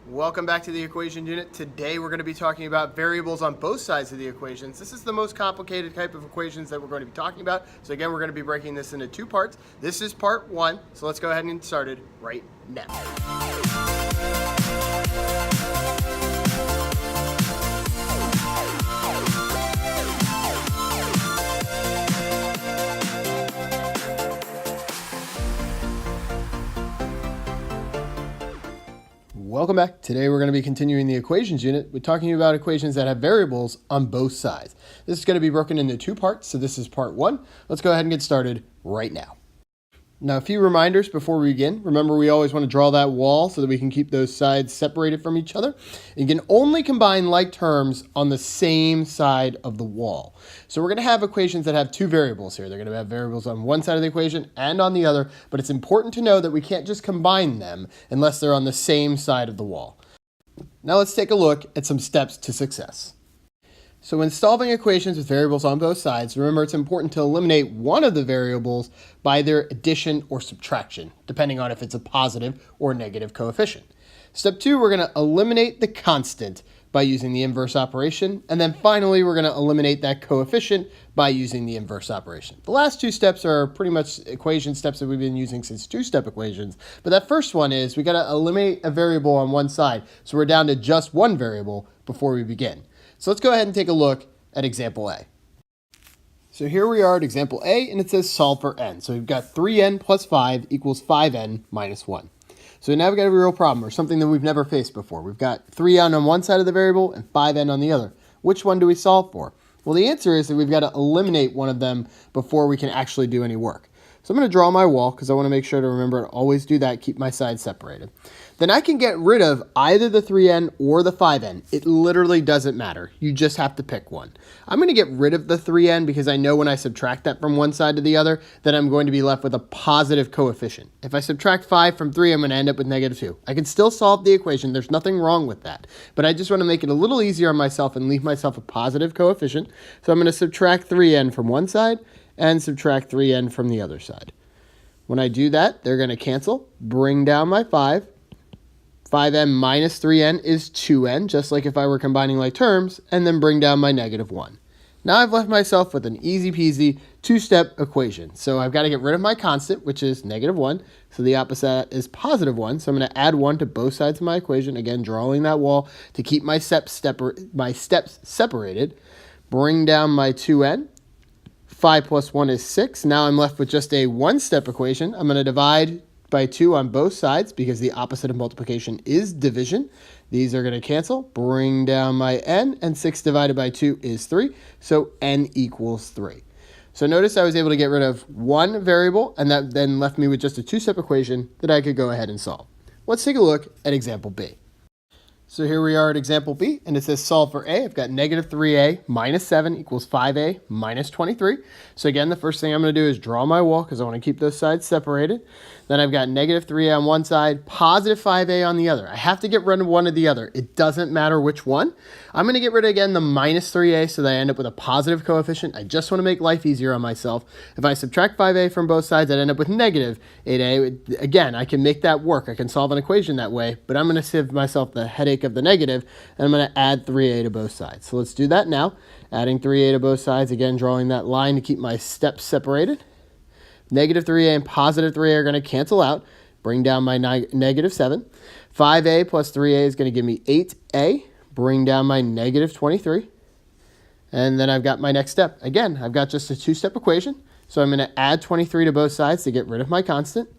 Welcome back to the equation unit. Today we're going to be talking about variables on both sides of the equations. This is the most complicated type of equations that we're going to be talking about. So again, we're going to be breaking this into two parts. This is part one, so let's go ahead and get started right now. Welcome back. Today we're going to be continuing the equations unit. We're talking about equations that have variables on both sides. This is going to be broken into two parts, so this is part one. Let's go ahead and get started right now. Now, a few reminders before we begin. Remember, we always want to draw that wall so that we can keep those sides separated from each other. You can only combine like terms on the same side of the wall. So we're going to have equations that have two variables here. They're going to have variables on one side of the equation and on the other, but it's important to know that we can't just combine them unless they're on the same side of the wall. Now let's take a look at some steps to success. So when solving equations with variables on both sides, remember it's important to eliminate one of the variables by their addition or subtraction, depending on if it's a positive or negative coefficient. Step two, we're going to eliminate the constant by using the inverse operation. And then finally, we're going to eliminate that coefficient by using the inverse operation. The last two steps are pretty much equation steps that we've been using since two-step equations. But that first one is we got to eliminate a variable on one side. So we're down to just one variable before we begin. So let's go ahead and take a look at example A. So here we are at example A, and it says solve for n. So we've got 3n plus 5 equals 5n minus 1. So now we've got a real problem, or something that we've never faced before. We've got 3n on one side of the variable and 5n on the other. Which one do we solve for? Well, the answer is that we've got to eliminate one of them before we can actually do any work. So I'm going to draw my wall because I want to make sure to remember to always do that, keep my sides separated. Then I can get rid of either the 3n or the 5n. It literally doesn't matter. You just have to pick one. I'm going to get rid of the 3n because I know when I subtract that from one side to the other, that I'm going to be left with a positive coefficient. If I subtract 5 from 3, I'm going to end up with negative 2. I can still solve the equation. There's nothing wrong with that. But I just want to make it a little easier on myself and leave myself a positive coefficient. So I'm going to subtract 3n from one side and subtract 3n from the other side. When I do that, they're going to cancel, bring down my 5. 5n minus 3n is 2n, just like if I were combining like terms, and then bring down my negative 1. Now I've left myself with an easy peasy two-step equation. So I've got to get rid of my constant, which is negative 1. So the opposite is positive 1. So I'm going to add 1 to both sides of my equation. Again, drawing that wall to keep my steps separated. Bring down my 2n. 5 plus 1 is 6. Now I'm left with just a one-step equation. I'm going to divide by 2 on both sides because the opposite of multiplication is division. These are going to cancel. Bring down my n, and 6 divided by 2 is 3. So n equals 3. So notice I was able to get rid of one variable, and that then left me with just a two-step equation that I could go ahead and solve. Let's take a look at example B. So here we are at example B, and it says solve for A. I've got negative 3a minus 7 equals 5a minus 23. So again, the first thing I'm going to do is draw my wall because I want to keep those sides separated. Then I've got negative 3a on one side, positive 5a on the other. I have to get rid of one or the other. It doesn't matter which one. I'm going to get rid of, again, the minus 3a so that I end up with a positive coefficient. I just want to make life easier on myself. If I subtract 5a from both sides, I'd end up with negative 8a. Again, I can make that work. I can solve an equation that way, but I'm going to save myself the headache of the negative, and I'm going to add 3a to both sides. So let's do that now. Adding 3a to both sides, again, drawing that line to keep my steps separated. Negative 3a and positive 3a are going to cancel out. Bring down my negative 7. 5a plus 3a is going to give me 8a. Bring down my negative 23. And then I've got my next step. Again, I've got just a two-step equation. So I'm going to add 23 to both sides to get rid of my constant.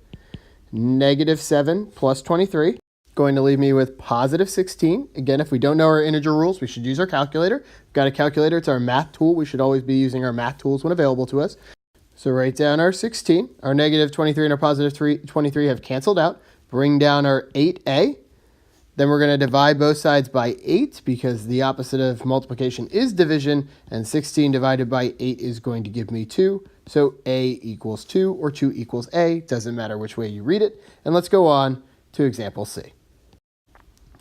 Negative 7 plus 23. Going to leave me with positive 16. Again, if we don't know our integer rules, we should use our calculator. We've got a calculator. It's our math tool. We should always be using our math tools when available to us. So write down our 16. Our negative 23 and our positive 23 have canceled out. Bring down our 8a. Then we're going to divide both sides by 8 because the opposite of multiplication is division. And 16 divided by 8 is going to give me 2. So a equals 2 or 2 equals a. Doesn't matter which way you read it. And let's go on to example C.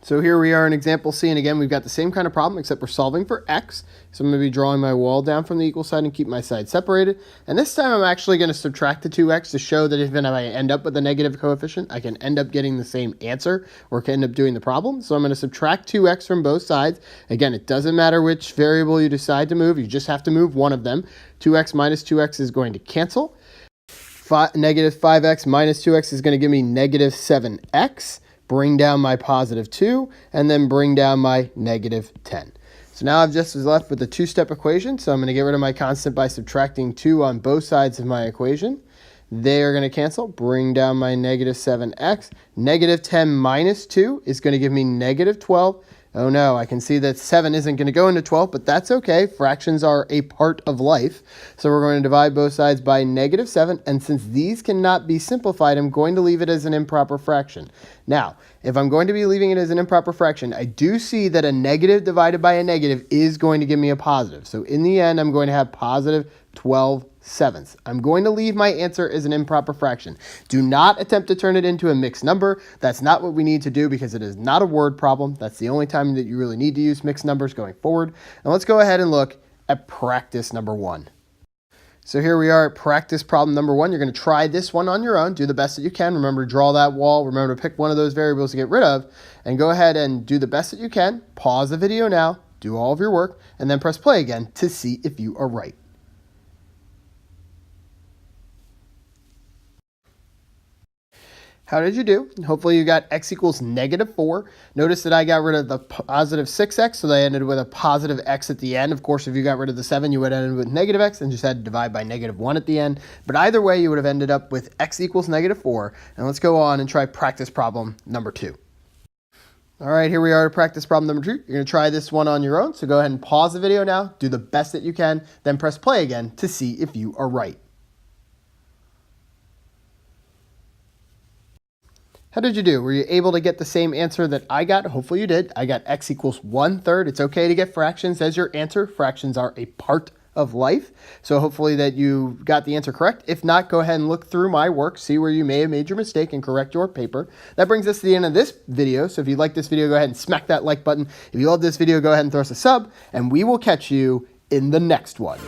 So here we are in example C, and again, we've got the same kind of problem, except we're solving for x. So I'm going to be drawing my wall down from the equal side and keep my sides separated. And this time I'm actually going to subtract the 2x to show that even if I end up with a negative coefficient, I can end up getting the same answer or can end up doing the problem. So I'm going to subtract 2x from both sides. Again, it doesn't matter which variable you decide to move. You just have to move one of them. 2x minus 2x is going to cancel. Negative 5x minus 2x is going to give me negative 7x. Bring down my positive 2, and then bring down my negative 10. So now I've just left with a two-step equation, so I'm going to get rid of my constant by subtracting 2 on both sides of my equation. They are going to cancel. Bring down my negative 7x. Negative 10 minus 2 is going to give me negative 12. Oh no, I can see that 7 isn't going to go into 12, but that's okay. Fractions are a part of life. So we're going to divide both sides by negative 7, and since these cannot be simplified, I'm going to leave it as an improper fraction. Now, if I'm going to be leaving it as an improper fraction, I do see that a negative divided by a negative is going to give me a positive. So in the end, I'm going to have positive 12/7. I'm going to leave my answer as an improper fraction. Do not attempt to turn it into a mixed number. That's not what we need to do because it is not a word problem. That's the only time that you really need to use mixed numbers going forward. And let's go ahead and look at practice number 1. So here we are at practice problem number 1. You're going to try this one on your own. Do the best that you can. Remember to draw that wall. Remember to pick one of those variables to get rid of. And go ahead and do the best that you can. Pause the video now. Do all of your work. And then press play again to see if you are right. How did you do? Hopefully you got x equals negative 4. Notice that I got rid of the positive 6x, so I ended with a positive x at the end. Of course, if you got rid of the 7, you would have ended with negative x and just had to divide by negative 1 at the end. But either way, you would have ended up with x equals negative 4. And let's go on and try practice problem number 2. All right, here we are at practice problem number 2. You're going to try this one on your own, so go ahead and pause the video now. Do the best that you can, then press play again to see if you are right. How did you do? Were you able to get the same answer that I got? Hopefully you did. I got x equals 1/3. It's okay to get fractions as your answer. Fractions are a part of life. So hopefully that you got the answer correct. If not, go ahead and look through my work, see where you may have made your mistake and correct your paper. That brings us to the end of this video. So if you like this video, go ahead and smack that like button. If you love this video, go ahead and throw us a sub, and we will catch you in the next one.